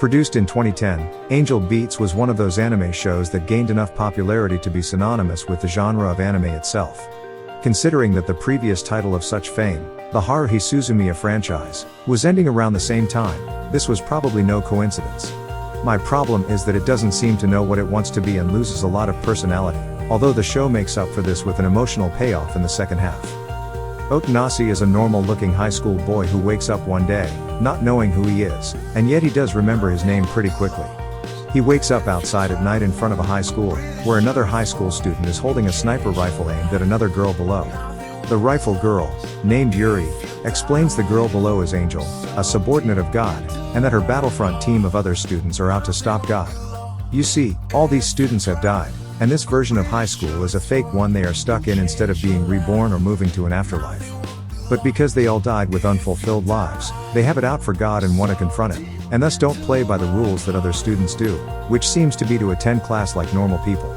Produced in 2010, Angel Beats was one of those anime shows that gained enough popularity to be synonymous with the genre of anime itself. Considering that the previous title of such fame, the Haruhi Suzumiya franchise, was ending around the same time, this was probably no coincidence. My problem is that it doesn't seem to know what it wants to be and loses a lot of personality, although the show makes up for this with an emotional payoff in the second half. Otanase is a normal-looking high school boy who wakes up one day, not knowing who he is, and yet he does remember his name pretty quickly. He wakes up outside at night in front of a high school, where another high school student is holding a sniper rifle aimed at another girl below. The rifle girl, named Yuri, explains the girl below is Angel, a subordinate of God, and that her battlefront team of other students are out to stop God. You see, all these students have died, and this version of high school is a fake one they are stuck in instead of being reborn or moving to an afterlife. But because they all died with unfulfilled lives, they have it out for God and want to confront it, and thus don't play by the rules that other students do, which seems to be to attend class like normal people.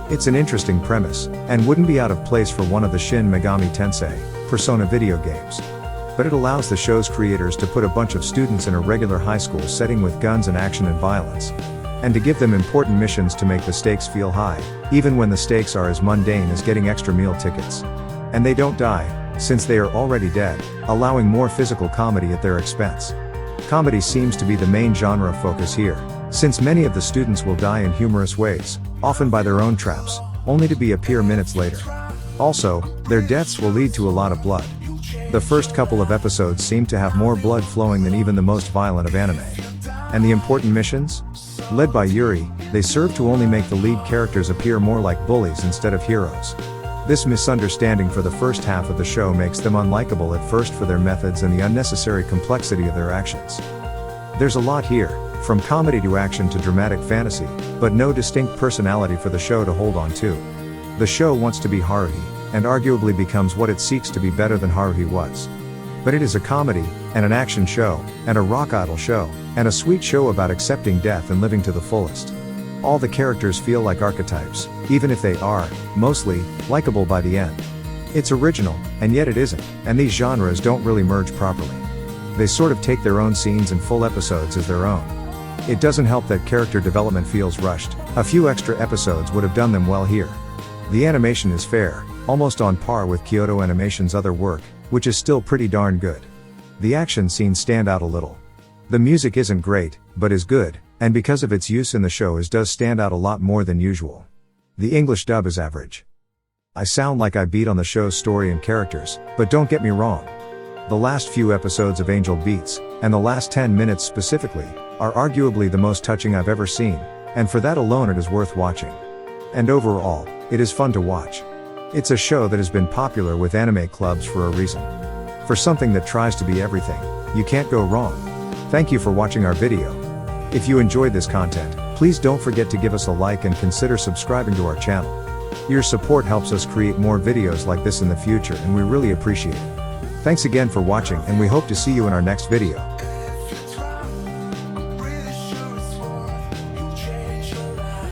It's an interesting premise, and wouldn't be out of place for one of the Shin Megami Tensei, Persona video games. But it allows the show's creators to put a bunch of students in a regular high school setting with guns and action and violence, and to give them important missions to make the stakes feel high, even when the stakes are as mundane as getting extra meal tickets. And they don't die, since they are already dead, allowing more physical comedy at their expense. Comedy seems to be the main genre focus here, since many of the students will die in humorous ways, often by their own traps, only to be appear minutes later. Also, their deaths will lead to a lot of blood. The first couple of episodes seem to have more blood flowing than even the most violent of anime. And the important missions? Led by Yuri, they serve to only make the lead characters appear more like bullies instead of heroes. This misunderstanding for the first half of the show makes them unlikable at first for their methods and the unnecessary complexity of their actions. There's a lot here, from comedy to action to dramatic fantasy, but no distinct personality for the show to hold on to. The show wants to be Haruhi, and arguably becomes what it seeks to be better than Haruhi was. But it is a comedy, and an action show, and a rock idol show, and a sweet show about accepting death and living to the fullest. All the characters feel like archetypes, even if they are, mostly, likable by the end. It's original, and yet it isn't, and these genres don't really merge properly. They sort of take their own scenes and full episodes as their own. It doesn't help that character development feels rushed. A few extra episodes would have done them well here. The animation is fair, almost on par with Kyoto Animation's other work, which is still pretty darn good. The action scenes stand out a little. The music isn't great, but is good, and because of its use in the show does stand out a lot more than usual. The English dub is average. I sound like I beat on the show's story and characters, but don't get me wrong. The last few episodes of Angel Beats, and the last 10 minutes specifically, are arguably the most touching I've ever seen, and for that alone it is worth watching. And overall, it is fun to watch. It's a show that has been popular with anime clubs for a reason. For something that tries to be everything, you can't go wrong. Thank you for watching our video. If you enjoyed this content, please don't forget to give us a like and consider subscribing to our channel. Your support helps us create more videos like this in the future and we really appreciate it. Thanks again for watching and we hope to see you in our next video.